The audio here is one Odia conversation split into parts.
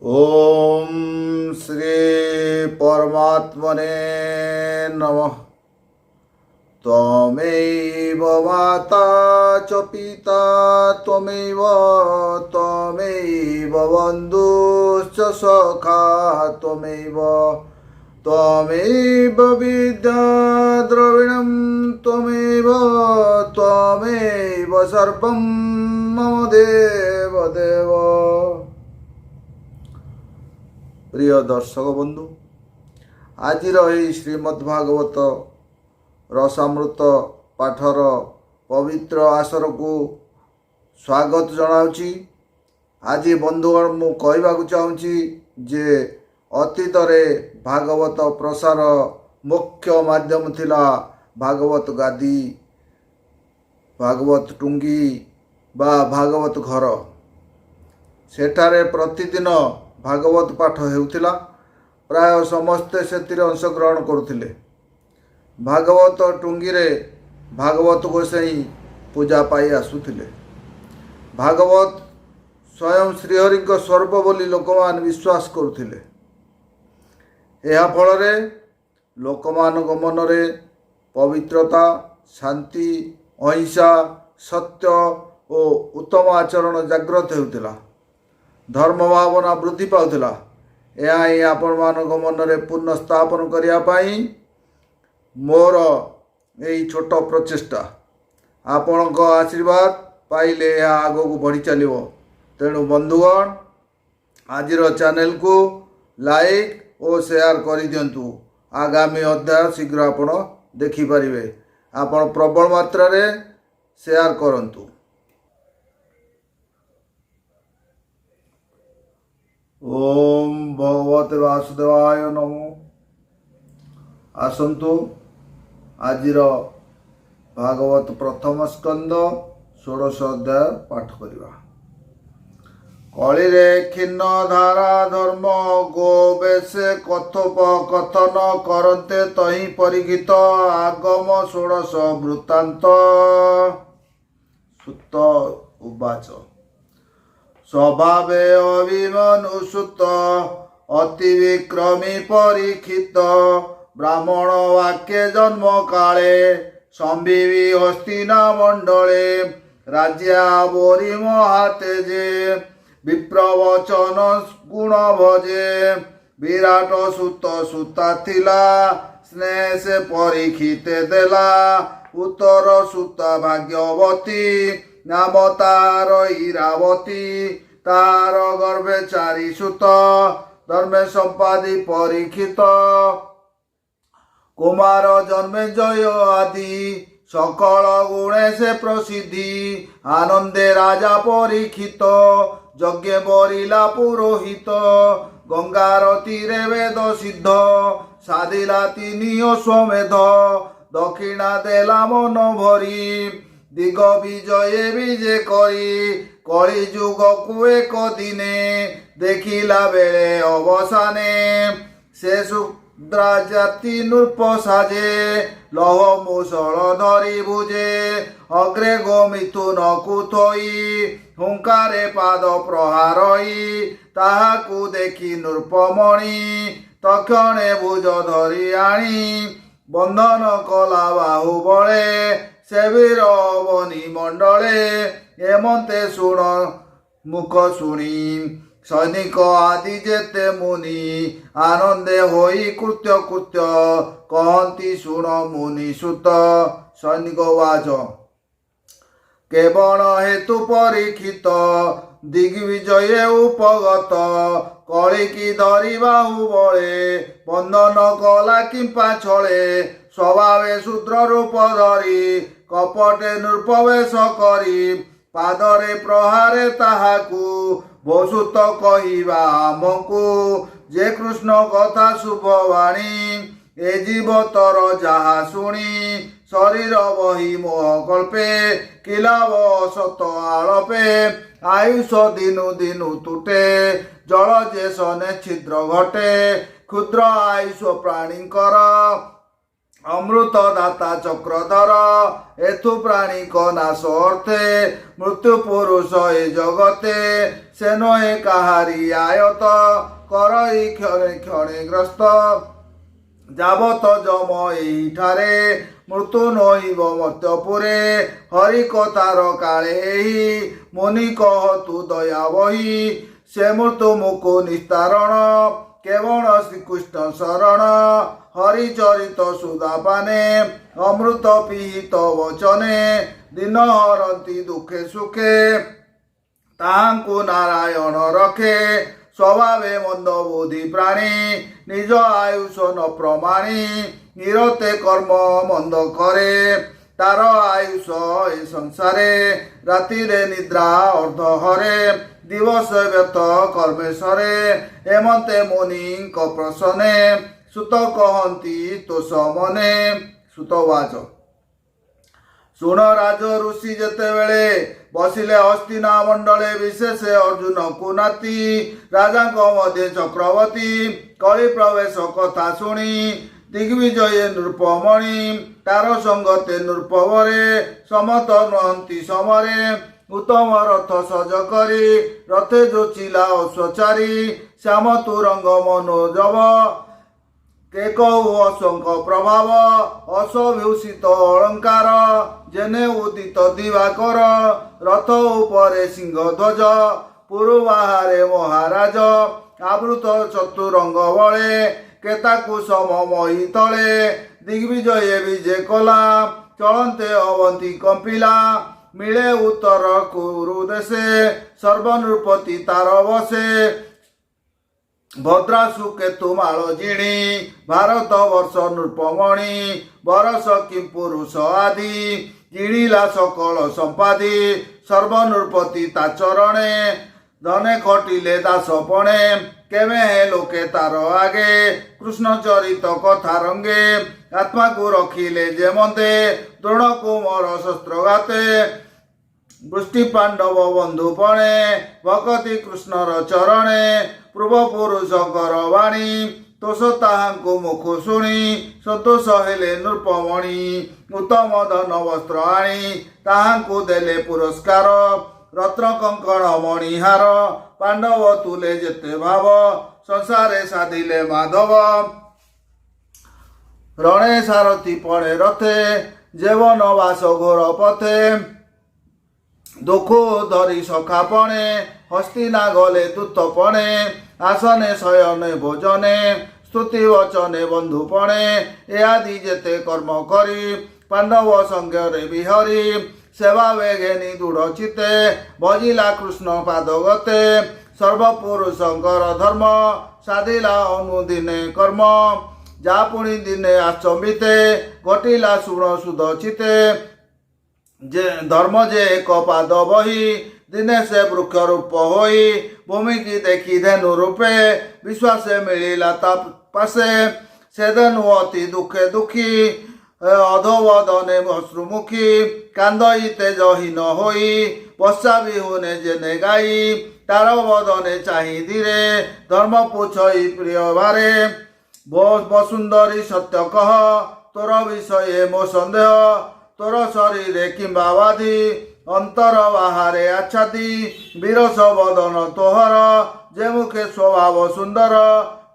ओम श्री परमात्मने नमः। त्वमेव माता च पिता त्वमेव बन्धुश्च सखा त्वमेव विद्या द्रविणं त्वमेव सर्वं मम देव। प्रिय दर्शक बंधु, आज श्रीमद्भागवत रसामृत पाठर पवित्र आसर को स्वागत जनाऊँची। आज बंधुगण मु कहवाक चाहूँगी जे अतीत रे भागवत प्रसार मुख्य माध्यम थिला भागवत गादी, भागवत टुंगी बा भागवत घर। सेठारे प्रतिदिन भागवत पाठ हेउथिला। प्राय समस्ते सेतिरे अंशग्रहण करुथिले। भागवत टुंगी रे भागवत गोसाई पूजा पाई आसुथिले। भागवत स्वयं श्रीहरि स्वरूप बोली लोकमान विश्वास करुथिले। एहा फलरे लोकमानक मनरे पवित्रता, शांति, अहिंसा, सत्य और उत्तम आचरण जागृत हेउथिला। धर्म भावना वृद्धि पाउथिला। यह ही आपण मानक मनरे पुनः स्थापन करिया पाई मोर यही छोट प्रचेष्टा। आपणक आशीर्वाद पाइले यह आगो को बढ़ी चलिवो। तेणु बंधुगण, आजिर चैनल को लाइक और शेयर कर दियंतु। आगामी अध्याय शीघ्र आपण देखि परिबे। आपण प्रबल मात्रा रे शेयर करंतु। ओम भगवते वासुदेवाय नमो। आसंतु आजिर भागवत प्रथम स्कंद 16 अध्याय पाठ करिवा। कली रे खिन्न धारा धर्म गोबेशे कथोपकथन करते तही परिगीत आगम 16 वृत्तांत। सुत उवाच स्वभावे अभिमनुसुत अति विक्रमी परीक्षित ब्राह्मण वाक्य जन्म काले संविवी हस्तिना मंडले राज्या बोरी महातेजे विप्रवचन गुण भजे विराट सुत सुता थिला स्नेह से परीक्षिते देला उत्तर सुता भाग्यवती नाम तार इरावती तार गर्भे 4 सुत धर्मे संपादी परीक्षित कुमार जन्मे जय आदि सकल गुणे से प्रसिद्धि आनंदे राजा परीक्षित यज्ञ बरिला पुरोहित गंगार तीरे वेद सिद्ध साधिला 3 अश्वमेध दक्षिणा देला मन भरी दिग विजय विजे करी कली जुग को एक दिने देखिला बेले अवसाने से शुद्रा जाति नृप साजे लह मुसल धरी भुजे अग्रे गोमिथुन कुथई हुंकारे पाद प्रहारई ताहाकु देखि नृपमणि तक्षणे भुज धरी आनी बंधन कला बाहुबले से वीर बनी मंडले एमते शुण मुख शुणी सैनिक आदि जेते मुनि आनंदे होई कृत्य कृत्य कहती शुण मुनि सुत। सैनिक वाच केवल हेतु परीक्षित दिग्विजय उपगत कली की धरी बाहुबले बंधन कला किंपा छले स्वभावे शूद्र रूप धरी कपटे नृपवेश करी पादरे प्रहारे ताहाकु बहुसुत कहिबा आमकु जे कृष्ण कथा शुभवाणी ए जीवतर जहा शुणी शरीर बही मोह कल्पे किलाव सत आलपे आयुष दिनु दिनु तुटे जल जे सने छिद्र घटे क्षुद्र आयुष प्राणीकर অমৃত দাতা চক্রধর এথু প্রাণীক নাশ অর্থে মৃত্যু পুরুষ এ জগতে সে নহে কাহারি আয়ত করই ক্ষণে ক্ষণে গ্রস্ত যাবত যম এইঠারে মৃত্যু নহিব মর্ত্যপুরে হরি কথার কাଳେ ଏହି মুনি কহ তু দয়া বহি সে মৃত্যু মুখ নিস্তারণ কেবଳ শ্রীকৃষ্ণ শরণ হরিচরিত সুদাপানে অমৃত পিহিত বচনে দিন হরନ୍ତି দুঃখে সুখে তাহাଙ୍କୁ নারায়ণ রখে স্বভাবে মন্দ বুদ্ধি প্রাণী নিজ আয়ুষ ন প্রমাণী নিরতে কর্ম মন্দ করে তার আয়ুষ এ সংসারে রাতিরে নিদ্রা অর্ধহরে দিবস ব্যর্ଥ কর্মেশ্বরে ଏମନ୍ତେ ମୁନିଙ୍କ ପ୍ରସନେ ସୁତ କହନ୍ତି ତୋଷ ମନେ ସୁତବାଚ ଶୁଣ ରାଜ ଋଷି ଯେତେବେଳେ ବସିଲେ ହସ୍ତିନା ମଣ୍ଡଳେ ବିଶେଷ ଅର୍ଜୁନକୁ ନାତି ରାଜାଙ୍କ ମଧ୍ୟ ଚକ୍ରବର୍ତ୍ତୀ କଳି ପ୍ରବେଶ କଥା ଶୁଣି ଦିଗ୍ବିଜୟେ ନୃପମଣି ତାର ସଙ୍ଗତେ ନୃପବରେ ସମତ ନୁହନ୍ତି ସମରେ ଉତ୍ତମ ରଥ ସଜ କରି ରଥେ ଯୋଚିଲା ଅଶ୍ୱଚାରୀ ଶ୍ୟାମ ତୁରଙ୍ଗ ମନୋଜବ କେକଉ ଅଶ୍ୱଙ୍କ ପ୍ରଭାବ ଅଶ୍ୱଭୂଷିତ ଅଳଙ୍କାର ଜେନେ ଉଦିତ ଦିବାକର ରଥ ଉପରେ ସିଂହଧ୍ୱଜ ପୁରୁ ବାହାରେ ମହାରାଜ ଆବୃତ ଚତୁରଙ୍ଗ ବଳେ କେତାକୁ ସମମହି ତଳେ ଦିଗ୍ବିଜୟ ବିଜେ କଲା ଚଳନ୍ତେ ଅବନ୍ତୀ କମ୍ପିଲା ମିଳେ ଉତ୍ତର କୁରୁ ଦେଶେ ସର୍ବନୃପତି ତାର ବସେ ଭଦ୍ରାସୁ କେତୁ ମାଳ ଜିଣି ଭାରତ ବର୍ଷ ନୃପମଣି ବରଷ କି ପୁରୁଷ ଆଦି ଜିଣିଲା ସକଳ ସମ୍ପାଦି ସର୍ବନୃପତି ତା ଚରଣେ ଧନେ ଖଟିଲେ ଦାସ ପଣେ କେବେ ଲୋକେ ତାର ଆଗେ କୃଷ୍ଣ ଚରିତ କଥା ରଙ୍ଗେ ଆତ୍ମାକୁ ରଖିଲେ ଯେ ମନ୍ଦେ ଦ୍ରୋଣ କୁମର ଶସ୍ତ୍ରଘାତେ ବୃଷ୍ଟି ପାଣ୍ଡବ ବନ୍ଧୁପଣେ ଭକତି କୃଷ୍ଣର ଚରଣେ ପୂର୍ବପୁରୁଷଙ୍କର ବାଣୀ ତୋଷ ତାହାଙ୍କୁ ମୁଖ ଶୁଣି ସନ୍ତୋଷ ହେଲେ ନୃପମଣି ଉତ୍ତମ ଧନ ବସ୍ତ୍ର ଆଣି ତାହାଙ୍କୁ ଦେଲେ ପୁରସ୍କାର ରତ୍ନ କଙ୍କଣ ମଣିହାର ପାଣ୍ଡବ ତୁଲେ ଯେତେ ଭାବ ସଂସାରେ ସାଧିଲେ ମାଧବ ରଣେ ସାରଥି ପଣେ ରଥେ ଜୀବନ ବାସ ଘୋର ପଥେ ଦୁଃଖ ଧରି ସଖାପଣେ ହସ୍ତିନା ଗଲେ ଦୂତପଣେ ଆସନେ ଶୟନେ ଭୋଜନେ ସ୍ତୁତି ବଚନେ ବନ୍ଧୁପଣେ ଏ ଆଦି ଯେତେ କର୍ମ କରି ପାଣ୍ଡବ ସଙ୍ଗରେ ବିହରି ସେବା ବେଘେନି ଦୃଢ଼ ଚିତେ ଭଜିଲା କୃଷ୍ଣ ପାଦଗତେ ସର୍ବପୁରୁଷଙ୍କର ଧର୍ମ ସାଧିଲା ଅନୁଦିନେ କର୍ମ ଯା ପୁଣି ଦିନେ ଆଚମ୍ବିତେ ଘଟିଲା ଶୁଣ ସୁଧ ଚିତେ ଯେ ଧର୍ମ ଯେ ଏକ ପାଦ ବହି ଦିନେ ସେ ବୃକ୍ଷ ରୂପ ହୋଇ ଭୂମିକି ଦେଖି ଧେନୁ ରୂପେ ବିଶ୍ୱାସେ ମିଳିଲା ତା ପାଶେ ସେ ଧେନୁ ଅତି ଦୁଃଖେ ଦୁଃଖୀ ଅଧୋବଦନେ ଅଶ୍ରୁମୁଖୀ କାନ୍ଦଇ ତେଜହୀନ ହୋଇ ବର୍ଷା ବିହୁନେ ଜେନେ ଗାଇ ତାର ବଦନେ ଚାହିଁ ଧୀରେ ଧର୍ମ ପୁଛଇ ପ୍ରିୟ ଭାରେ ବସୁନ୍ଦରୀ ସତ୍ୟ କହ ତୋର ବିଷୟ ମୋ ସନ୍ଦେହ ତୋର ଶରୀରେ କିମ୍ବା ବାଧି ଅନ୍ତର ବାହାରେ ଆଚ୍ଛାଦି ବିରସ ବଦନ ତୋହର ଯେ ମୁଖେ ସ୍ୱଭାବ ସୁନ୍ଦର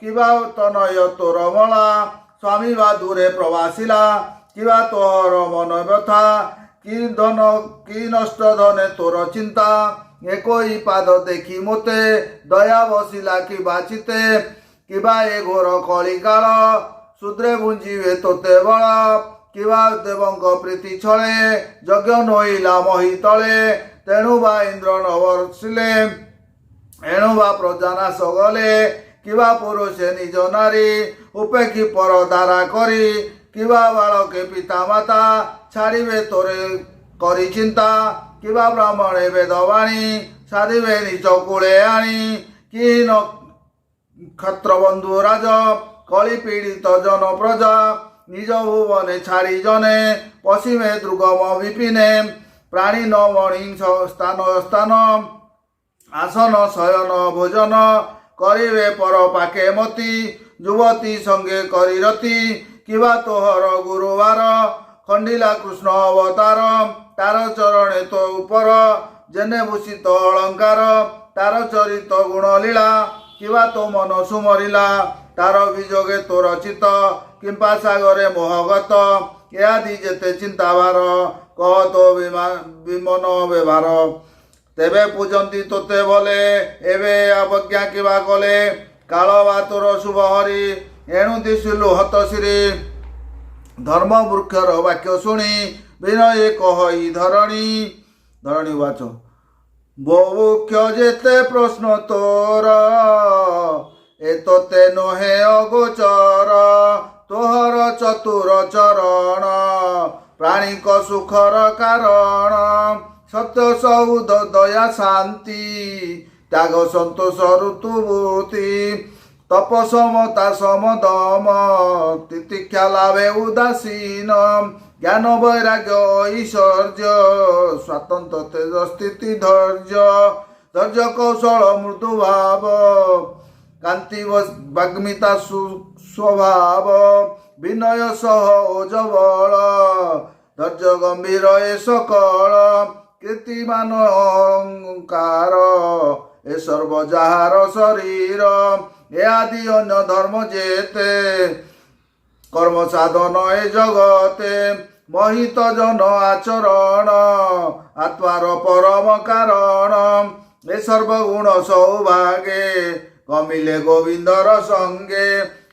କିବା ତନୟ ତୋର ମଳା ସ୍ୱାମୀ ବା ଦୂରେ ପ୍ରବାସିଲା କିବା ତୋହର ମନ ବ୍ୟଥା କି ଧନ କି ନଷ୍ଟ ଧନେ ତୋର ଚିନ୍ତା ଏକୋଇ ପାଦ ଦେଖି ମୋତେ ଦୟା ବସିଲା କିବା ଚିତେ କିବା ଏ ଘୋର କଳିକାଳ ଶୂଦ୍ରେ ବୁଞ୍ଜିବେ ତୋତେ ବଳ କିବା ଦେବଙ୍କ ପ୍ରୀତି ଛଳେ ଯଜ୍ଞ ନୋଇଲା ମହି ତଳେ ତେଣୁ ବା ଇନ୍ଦ୍ର ନ ବର୍ଷିଲେ ଏଣୁ ବା ପ୍ରଜା ନାଶ ଗଲେ କିବା ପୁରୁଷେ ନିଜ ନାରୀ ଉପେକ୍ଷୀ ପର ଦାରା କରି କିବା ବାଳକେ ପିତା ମାତା ଛାଡ଼ିବେ ତୋରେ କରି ଚିନ୍ତା କିବା ବ୍ରାହ୍ମଣେ ବେଦବାଣୀ ସାଧିବେ ନିଜ କୂଳେ ଆଣି କି କ୍ଷତ୍ର ବନ୍ଧୁ ରାଜ କଳି ପୀଡ଼ିତ ଜନ ପ୍ରଜା ନିଜ ଭୁବନେ ଛାଡ଼ି ଜନେ ପଶିମେ ଦୁର୍ଗମ ବିପିନେ ପ୍ରାଣୀ ନ ମଣି ସ୍ଥାନ ସ୍ଥାନ ଆସନ ଶୟନ ଭୋଜନ କରିବେ ପର ପାକେ ମତି ଯୁବତୀ ସଙ୍ଗେ କରି ରତି কিবা তোহর গুরুবার খণ্ডিলা কৃষ্ণ অবতার তার চরণে তো উপর যেনে ভূষিত অলঙ্কার তার চরিত গুণলীলা কিবা তো মন সুমরিলা তার অভিযোগে তো রচিত কিম্পা সাগরে মোহগত ইয়াদি যেতে চিন্তাভার কহ তো বিমন ব্যবহার তেবে পূজନ୍ତି তোতে বলে এবে অবজ্ঞা কিবা কলে কাଳ ବା ତୋର ଶୁଭ ହରି ଏଣୁ ଦିଶିଲୁ ହତଶିରି ଧର୍ମ ବୃକ୍ଷର ବାକ୍ୟ ଶୁଣି ବିନୟ କହଇ ଧରଣୀ ବାଚ ବୃକ୍ଷ ଯେତେ ପ୍ରଶ୍ନ ତୋର ଏ ତୋତେ ନୁହେଁ ଅଗୋଚର ତୋହର ଚତୁର ଚରଣ ପ୍ରାଣୀଙ୍କ ସୁଖର କାରଣ ସତ୍ୟ ସୌଦ ଦୟା ଶାନ୍ତି ତ୍ୟାଗ ସନ୍ତୋଷ ଋତୁଭୂତି ତପସମତା ସମଦମ ତିତିକ୍ଷା ଲାଭେ ଉଦାସୀନ ଜ୍ଞାନ ବୈରାଗ୍ୟ ଐଶ୍ୱର୍ଯ୍ୟ ସ୍ୱାତନ୍ତ୍ର ତେଜ ସ୍ଥିତି ଧୈର୍ଯ୍ୟ କୌଶଳ ମୃଦୁ ଭାବ କାନ୍ତି ବାଗ୍ମିତା ସ୍ୱଭାବ ବିନୟ ସହ ଓଜବଳ ଧୈର୍ଯ୍ୟ ଗମ୍ଭୀର ଏ ସକଳ କୀର୍ତ୍ତିମାନ ଅହଙ୍କାର ଏ ସର୍ବ ଯାହାର ଶରୀର ଏ ଆଦି ଅନ୍ୟ ଧର୍ମ ଯେତେ କର୍ମ ସାଧନ ଏ ଜଗତେ ମୋହିତ ଜନ ଆଚରଣ ଆତ୍ମାର ପରମ କାରଣ ଏ ସର୍ବଗୁଣ ସୌଭାଗେ କମିଲେ ଗୋବିନ୍ଦର ସଙ୍ଗେ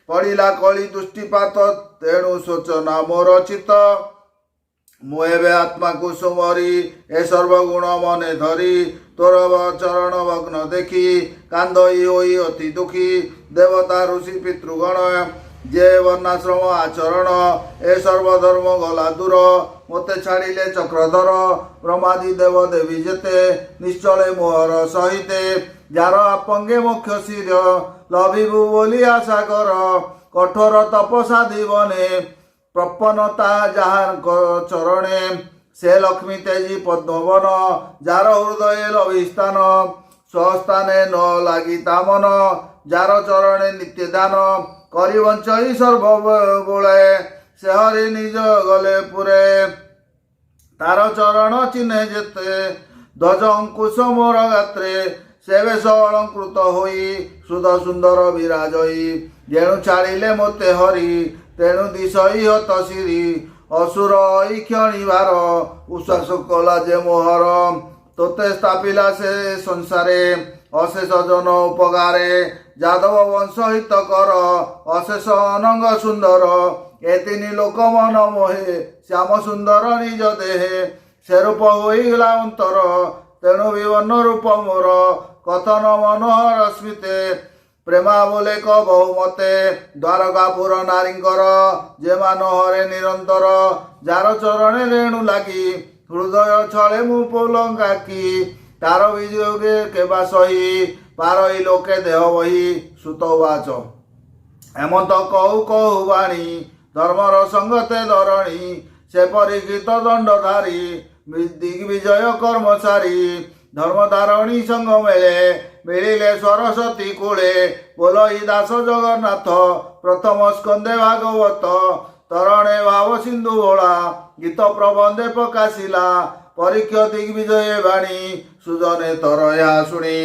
ପଡ଼ିଲା କଳି ଦୃଷ୍ଟିପାତ ତେଣୁ ସୂଚନା ମୋର ଚିତ ମୁଁ ଏବେ ଆତ୍ମାକୁ ସୁମରି ଏ ସର୍ବଗୁଣ ମନେ ଧରି ତୋର ଚରଣ ଭଗ୍ନ ଦେଖି କାନ୍ଦଇ ହୋଇ ଅତି ଦୁଃଖୀ ଦେବତା ଋଷି ପିତୃଗଣ ଯେ ବର୍ଣ୍ଣାଶ୍ରମ ଆଚରଣ ଏ ସର୍ବଧର୍ମ ଗଲା ଦୂର ମୋତେ ଛାଡ଼ିଲେ ଚକ୍ରଧର ବ୍ରହ୍ମାଦି ଦେବ ଦେବୀ ଯେତେ ନିଶ୍ଚଳେ ମୋହର ସହିତେ ଯାର ଆପଙ୍ଗେ ମୋକ୍ଷ ଶିର ଲଭିବୁ ବୋଲି ଆଶା କର କଠୋର ତପସା ଦିବନେ ପ୍ରପନ୍ନତା ଯାହାଙ୍କ ଚରଣେ ସେ ଲକ୍ଷ୍ମୀ ତେଜୀ ପଦ୍ମବନ ଯାର ହୃଦୟ ଲଭିସ୍ଥାନ ସ୍ୱସ୍ଥାନେ ନ ଲାଗି ତା ମନ ଯାର ଚରଣେ ନିତ୍ୟ ଦାନ କରି ବଞ୍ଚଇ ସର୍ବବେଳେ ସେ ହରି ନିଜ ଗଲେ ପୁରେ ତାର ଚରଣ ଚିହ୍ନେ ଯେତେ ଧ୍ୱଜ ଅଙ୍କୁଶ ମୋର ଗାତ୍ରେ ସେ ବେଶ ଅଳଙ୍କୃତ ହୋଇ ସୁଧ ସୁନ୍ଦର ବିରାଜଇ ଯେଣୁ ଛାଡ଼ିଲେ ମୋତେ ହରି ତେଣୁ ଦିଶଇ ହତଶିରି ଅସୁର ଇ କ୍ଷଣିବାର ଉଶ୍ୱାସ କଲା ଯେ ମୋହର ତୋତେ ସ୍ଥାପିଲା ସେ ସଂସାରେ ଅଶେଷ ଜନ ଉପକାରେ ଯାଦବ ବଂଶ ହିତ କର ଅଶେଷ ଅନଙ୍ଗ ସୁନ୍ଦର ଏ ତିନି ଲୋକ ମନ ମୋହେ ଶ୍ୟାମ ସୁନ୍ଦର ନିଜ ଦେହେ ସେ ରୂପ ହୋଇଗଲା ଅନ୍ତର ତେଣୁ ବିବର୍ଣ୍ଣ ରୂପ ମୋର କଥନ ମନୋହର ସ୍ମିତେ ପ୍ରେମା ବୋଲେ କ ବହୁ ମତେ ଦ୍ୱାରକାପୁର ନାରୀଙ୍କର ଯେ ମାନହରେ ନିରନ୍ତର ଯାର ଚରଣେ ରେଣୁ ଲାଗି ହୃଦୟ ଛଳେ ମୁଁ ପୋଲଙ୍କାକି ତାର ବିଯୋଗେ କେବା ସହି ପାରଇ ଲୋକେ ଦେହ ବହି ସୁତ ବାଚ ଏମନ୍ତ କହୁ କହୁ ବାଣୀ ଧର୍ମର ସଙ୍ଗତେ ଧରଣୀ ସେ ପରୀକ୍ଷିତ ଦଣ୍ଡଧାରୀ ଦିଗ୍ବିଜୟ କର୍ମଚାରୀ ଧର୍ମଧାରଣୀ ସଙ୍ଗ ମେଳେ ମିଳିଲେ ସରସ୍ୱତୀ କୂଳେ ବୋଲଇ ଦାସ ଜଗନ୍ନାଥ ପ୍ରଥମ ସ୍କନ୍ଦେ ଭାଗବତ ତରଣେ ଭାବ ସିନ୍ଧୁ ଭୋଳା ଗୀତ ପ୍ରବନ୍ଧେ ପ୍ରକାଶିଲା ପରୀକ୍ଷ ଦିଗ୍ବିଜୟ ବାଣୀ ସୁଜନେ ତର ଏହା ଶୁଣି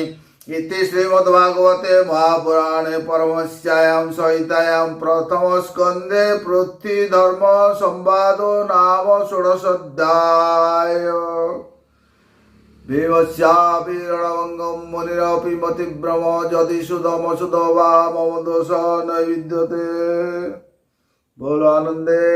ଇତି ଶ୍ରୀମଦ୍ଭାଗବତେ ମହାପୁରାଣେ ପରମହଂସ୍ୟାୟାଂ ସଂହିତାୟାଂ ପ୍ରଥମ ସ୍କନ୍ଦେ ପୃଥ୍ୱୀ ଧର୍ମ ସମ୍ବାଦୋ ନାମ ଷୋଡ଼ଶୋଧ୍ୟାୟ भीमस्याभिरणवङ्गं मुनिरपि मतिभ्रम यदि सुधम सुध वा मम दोष न विद्यते बोलो आनंदे